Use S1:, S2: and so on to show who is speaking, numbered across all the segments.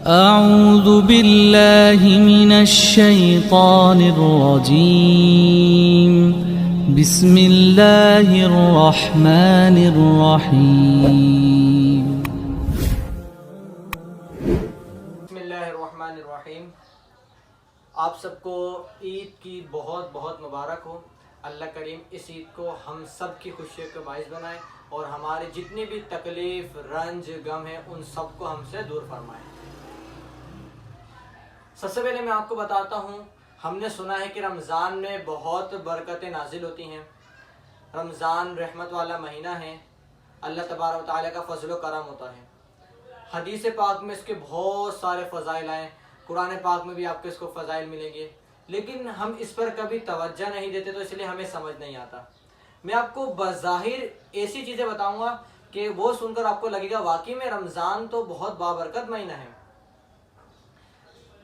S1: अऊज़ु बिल्लाहि मिनश्शैतानिर्रजीम बिस्मिल्लाहिर्रहमानिर्रहीम।
S2: बिस्मिल्लाहिर्रहमानिर्रहीम। आप सबको ईद की बहुत बहुत मुबारक हो। अल्लाह करीम इस ईद को हम सब की खुशियों का बाइस बनाए और हमारे जितनी भी तकलीफ़ रंज गम है उन सबको हमसे दूर फरमाए। सबसे पहले मैं आपको बताता हूँ, हमने सुना है कि रमज़ान में बहुत बरकतें नाजिल होती हैं। रमज़ान रहमत वाला महीना है, अल्लाह तबारक व तआला का फजल व करम होता है। हदीस पाक में इसके बहुत सारे फ़ज़ाइल आए, कुरान पाक में भी आपको इसको फ़ज़ाइल मिलेंगे, लेकिन हम इस पर कभी तवज्जो नहीं देते, तो इसलिए हमें समझ नहीं आता। मैं आपको बज़ाहिर ऐसी चीज़ें बताऊँगा कि वो सुनकर आपको लगेगा वाकई में रमज़ान तो बहुत बाबरकत महीना है।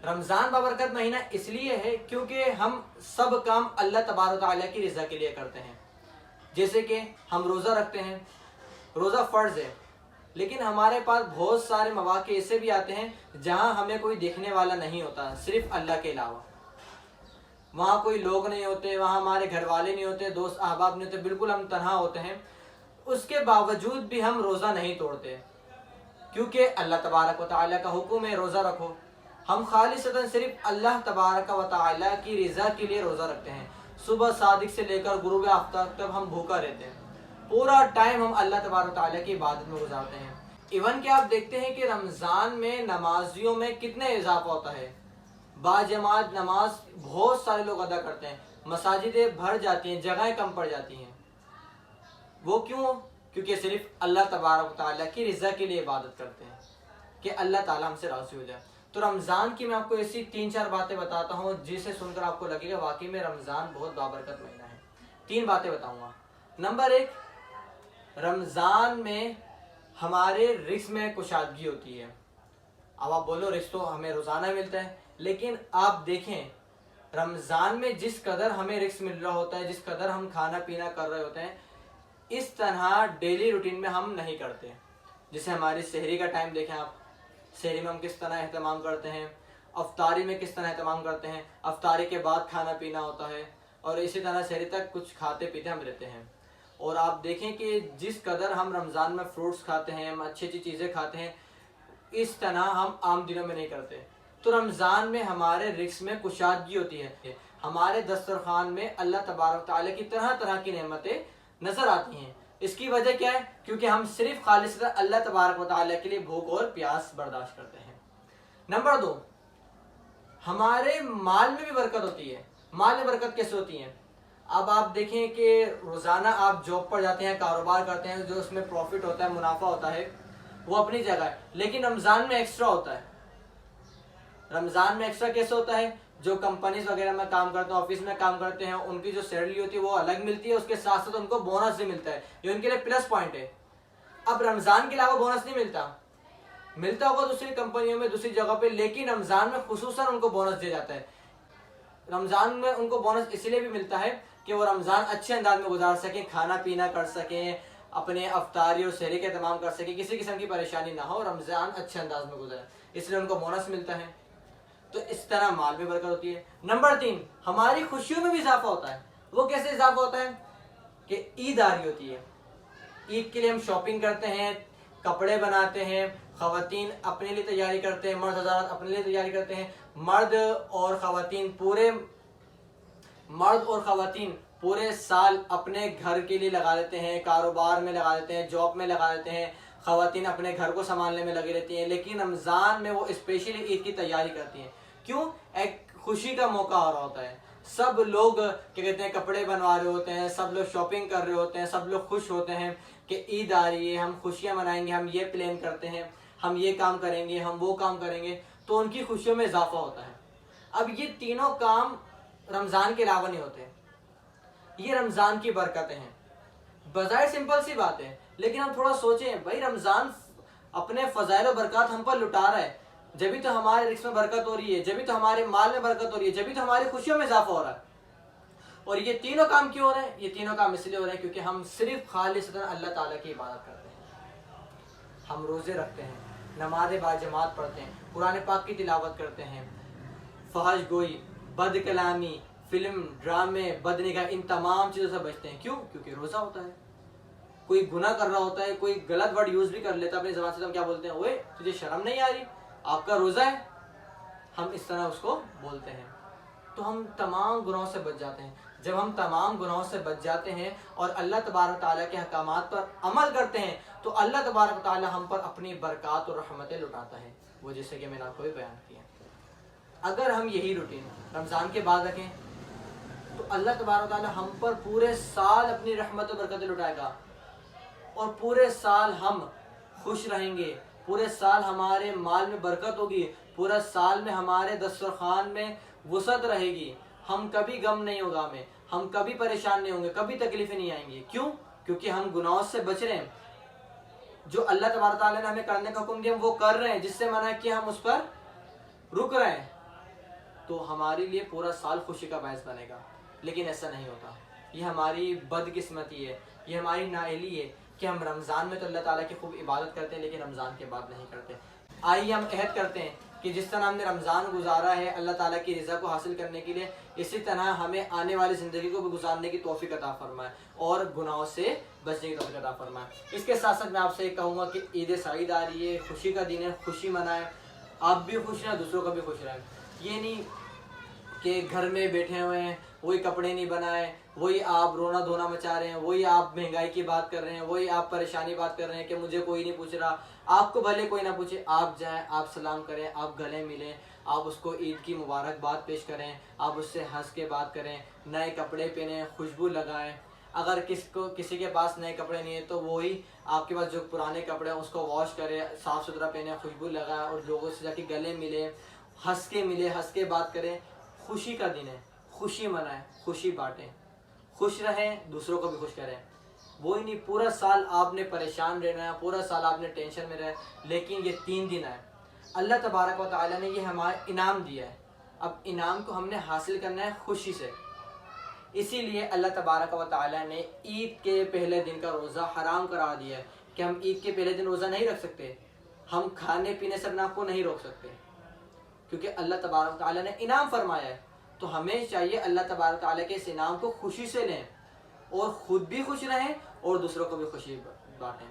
S2: रमज़ान बाबरकत महीना इसलिए है क्योंकि हम सब काम अल्लाह तबारक व तआला की रज़ा के लिए करते हैं। जैसे कि हम रोज़ा रखते हैं, रोज़ा फ़र्ज़ है, लेकिन हमारे पास बहुत सारे मौक़े ऐसे भी आते हैं जहां हमें कोई देखने वाला नहीं होता, सिर्फ अल्लाह के अलावा। वहाँ कोई लोग नहीं होते, वहाँ हमारे घर वाले नहीं होते, दोस्त अहबाब नहीं होते, बिल्कुल हम तन्हा होते हैं। उसके बावजूद भी हम रोज़ा नहीं तोड़ते क्योंकि अल्लाह तबारक व तआला का हुक्म है रोज़ा रखो। हम खालिसतन सिर्फ अल्लाह तबारक व तआला की रज़ा के लिए रोज़ा रखते हैं। सुबह सादिक से लेकर गुरूब आफ्ताब तक हम भूखा रहते हैं, पूरा टाइम हम अल्लाह तबारक व तआला की इबादत में गुजारते हैं। इवन कि आप देखते हैं कि रमज़ान में नमाजियों में कितने इजाफा होता है। बाजमात नमाज बहुत सारे लोग अदा करते हैं, मसाजिदें भर जाती हैं, जगहें कम पड़ जाती हैं। वो क्यों? क्योंकि सिर्फ अल्लाह तबारक व तआला की रज़ा के लिए इबादत करते हैं कि अल्लाह ताला हमसे राज़ी हो जाए। तो रमज़ान की मैं आपको ऐसी 3-4 बातें बताता हूँ जिसे सुनकर आपको लगेगा वाकई में रमज़ान बहुत बाबरकत महीना है। 3 बातें बताऊँगा। नंबर 1, रमज़ान में हमारे रिज़्क़ में कुशादगी होती है। अब आप बोलो रिज़्क़ तो हमें रोज़ाना मिलता है, लेकिन आप देखें रमज़ान में जिस कदर हमें रिज़्क़ मिल रहा होता है, जिस कदर हम खाना पीना कर रहे होते हैं, इस तरह डेली रूटीन में हम नहीं करते। जैसे हमारी सहरी का टाइम देखें आप, सहरी में हम किस तरह एहतमाम करते हैं, अफ्तारी में किस तरह एहतमाम करते हैं, अफ्तारी के बाद खाना पीना होता है, और इसी तरह सहरी तक कुछ खाते पीते हम रहते हैं। और आप देखें कि जिस कदर हम रमज़ान में फ्रूट्स खाते हैं, हम अच्छी अच्छी चीज़ें खाते हैं, इस तरह हम आम दिनों में नहीं करते। तो रमज़ान में हमारे रिज़्क़ में कुशादगी होती है, हमारे दस्तरखान में अल्लाह तबारक व तआला की तरह तरह की नेमतें नज़र आती हैं। इसकी वजह क्या है? क्योंकि हम सिर्फ खालिसतन अल्लाह तबारक व तआला के लिए भूख और प्यास बर्दाश्त करते हैं। नंबर 2, हमारे माल में भी बरकत होती है। माल में बरकत कैसे होती है? अब आप देखें कि रोज़ाना आप जॉब पर जाते हैं, कारोबार करते हैं, जो उसमें प्रॉफिट होता है, मुनाफा होता है, वो अपनी जगह है, लेकिन रमज़ान में एक्स्ट्रा होता है। रमज़ान में एक्स्ट्रा कैसे होता है? जो कंपनीज वगैरह में काम करते हैं, ऑफिस में काम करते हैं, उनकी जो सैलरी होती है वो अलग मिलती है, उसके साथ साथ उनको बोनस भी मिलता है, ये उनके लिए प्लस पॉइंट है। अब रमज़ान के अलावा बोनस नहीं मिलता होगा दूसरी कंपनियों में, दूसरी जगह पे, लेकिन रमज़ान में खुसूसन उनको बोनस दिया जाता है। रमज़ान में उनको बोनस इसलिए भी मिलता है कि वो रमज़ान अच्छे अंदाज में गुजार सकें, खाना पीना कर सकें, अपने अफ्तारी और सहरी के तमाम कर सकें, किसी किस्म की परेशानी ना हो, रमज़ान अच्छे अंदाज में गुजरे, इसलिए उनको बोनस मिलता है। तो इस तरह माल में बरकत होती है। नंबर 3, हमारी खुशियों में भी इजाफा होता है। वो कैसे इजाफा होता है? कि ईद आ रही होती है, ईद के लिए हम शॉपिंग करते हैं, कपड़े बनाते हैं, ख़वातीन अपने लिए तैयारी करते हैं, मर्द हज़रात अपने लिए तैयारी करते हैं। मर्द और ख़वातीन पूरे साल अपने घर के लिए लगा लेते हैं, कारोबार में लगा लेते हैं, जॉब में लगा लेते हैं, ख़वातीन अपने घर को संभालने में लगी रहती हैं, लेकिन रमज़ान में वो स्पेशली ईद की तैयारी करती हैं। क्यों? एक खुशी का मौका आ रहा होता है, सब लोग क्या कहते हैं कपड़े बनवा रहे होते हैं, सब लोग शॉपिंग कर रहे होते हैं, सब लोग खुश होते हैं कि ईद आ रही है, हम खुशियाँ मनाएंगे, हम ये प्लान करते हैं, हम ये काम करेंगे, हम वो काम करेंगे, तो उनकी खुशियों में इजाफा होता है। अब ये तीनों काम रमज़ान के अलावा नहीं होते, ये रमज़ान की बरकतें हैं। बज़ाहिर सिंपल सी बात है, लेकिन हम थोड़ा सोचें, भाई रमज़ान अपने फ़ज़ाइल और बरकत हम पर लुटा रहा है, जब तो हमारे रिज़्क़ में बरकत हो रही है, जब तो हमारे माल में बरकत हो रही है, जब तो हमारी खुशियों में इजाफा हो रहा है। और ये तीनों काम क्यों हो रहे हैं? ये तीनों काम इसलिए हो रहे हैं क्योंकि हम सिर्फ खालिसतन अल्लाह ताला की इबादत करते हैं। हम रोज़े रखते हैं, नमाज बाजमात पढ़ते हैं, कुरान पाक की तिलावत करते हैं, फहश गोई, बद कलामी, फिल्म, ड्रामे, बदनिगाह, इन तमाम चीज़ों से बचते हैं। क्यों? क्योंकि रोज़ा होता है। कोई गुनाह कर रहा होता है, कोई गलत वर्ड यूज़ भी कर लेता है अपनी ज़बान से, तो हम क्या बोलते हैं? ओए तुझे शर्म नहीं आ रही, आपका रोज़ा है। हम इस तरह उसको बोलते हैं। तो हम तमाम गुनाहों से बच जाते हैं। जब हम तमाम गुनाहों से बच जाते हैं और अल्लाह तबारक ताला के अहकामात पर अमल करते हैं, तो अल्लाह तबारक ताला हम पर अपनी बरक़ात और रहमतें लुटाता है। वो जैसे कि मैंने आपको भी बयान किया, अगर हम यही रूटीन रमज़ान के बाद रखें तो अल्लाह तबारक ताला हम पर पूरे साल अपनी रहमत और बरकतें लुटाएगा और पूरे साल हम खुश रहेंगे, पूरे साल हमारे माल में बरकत होगी, पूरा साल में हमारे दस्तरखान में वसअत रहेगी, हम कभी गम नहीं होगा हमें, हम कभी परेशान नहीं होंगे, कभी तकलीफें नहीं आएंगी। क्यों? क्योंकि हम गुनाहों से बच रहे हैं। जो अल्लाह तबारक ताला ने हमें करने का हुक्म दिया हम वो कर रहे हैं, जिससे मना किया हम उस पर रुक रहे हैं, तो हमारे लिए पूरा साल खुशी का बायस बनेगा। लेकिन ऐसा नहीं होता। ये हमारी बदकिस्मती है, ये हमारी नाअहली है कि हम रमज़ान में तो अल्लाह ताला की खूब इबादत करते हैं लेकिन रमज़ान के बाद नहीं करते। आइए हम अहद करते हैं कि जिस तरह हमने रमज़ान गुजारा है अल्लाह ताला की रज़ा को हासिल करने के लिए, इसी तरह हमें आने वाली ज़िंदगी को भी गुजारने की तौफीक अता फरमाए और गुनाहों से बचने की तौफीक अता फरमाए। इसके साथ साथ मैं आपसे ये कहूँगा कि ईद सईद आ रही है, खुशी का दिन है, खुशी मनाएं, आप भी खुश रहें, दूसरों का भी खुश रहें। ये नहीं कि घर में बैठे हुए हैं, वही कपड़े नहीं बनाए, वही आप रोना धोना मचा रहे हैं, वही आप महंगाई की बात कर रहे हैं, वही आप परेशानी बात कर रहे हैं कि मुझे कोई नहीं पूछ रहा। आपको भले कोई ना पूछे, आप जाएं, आप सलाम करें, आप गले मिलें, आप उसको ईद की मुबारकबाद पेश करें, आप उससे हंस के बात करें, नए कपड़े पहने, खुशबू लगाएं। अगर किसी के पास नए कपड़े नहीं है तो वही आपके पास जो पुराने कपड़े हैं उसको वॉश करें, साफ़ सुथरा पहने, खुशबू लगाएं और लोगों से जाके गले मिले, हंस के मिले, हंस के बात करें। खुशी का दिन है, खुशी मनाएं, खुशी बांटें, खुश रहें, दूसरों को भी खुश करें। वो ही नहीं पूरा साल आपने परेशान रहना है, पूरा साल आपने टेंशन में रहे, लेकिन ये 3 दिन है अल्लाह तबारक व तआला ने ये हमारा इनाम दिया है। अब इनाम को हमने हासिल करना है खुशी से। इसीलिए अल्लाह तबारक व तआला ने ईद के पहले दिन का रोज़ा हराम करा दिया है कि हम ईद के पहले दिन रोज़ा नहीं रख सकते, हम खाने पीने से अपने आप को नहीं रोक सकते, क्योंकि अल्लाह तबारक व तआला ने इनाम फरमाया है। तो हमें चाहिए अल्लाह तबारक व तआला के इस इनाम को खुशी से लें और ख़ुद भी खुश रहें और दूसरों को भी खुशी बांटें।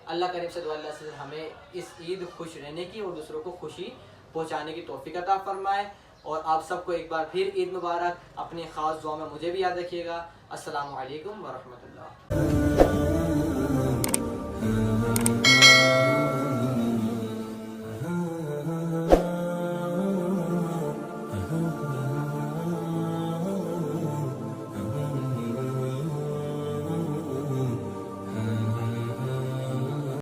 S2: अल्लाह करीम से दुआ अल्लाह से हमें इस ईद खुश रहने की और दूसरों को खुशी पहुँचाने की तौफीक अता फरमाए। और आप सबको एक बार फिर ईद मुबारक। अपनी ख़ास दुआ में मुझे भी याद रखिएगा। अस्सलामु अलैकुम व रहमतुल्लाह।